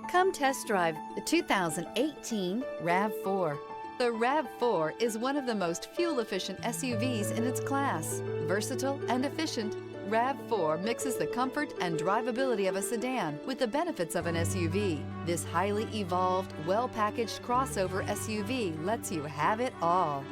Come test drive the 2018 RAV4. The RAV4 is one of the most fuel-efficient SUVs in its class. Versatile and efficient, RAV4 mixes the comfort and drivability of a sedan with the benefits of an SUV. This highly evolved, well-packaged crossover SUV lets you have it all.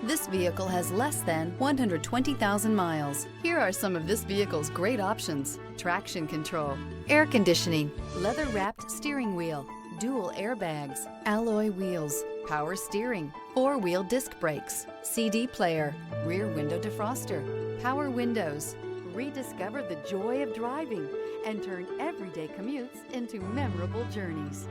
This vehicle has less than 120,000 miles. Here are some of this vehicle's great options: traction control, air conditioning, leather-wrapped steering wheel, dual airbags, alloy wheels, power steering, four-wheel disc brakes, CD player, rear window defroster, power windows. Rediscover the joy of driving and turn everyday commutes into memorable journeys.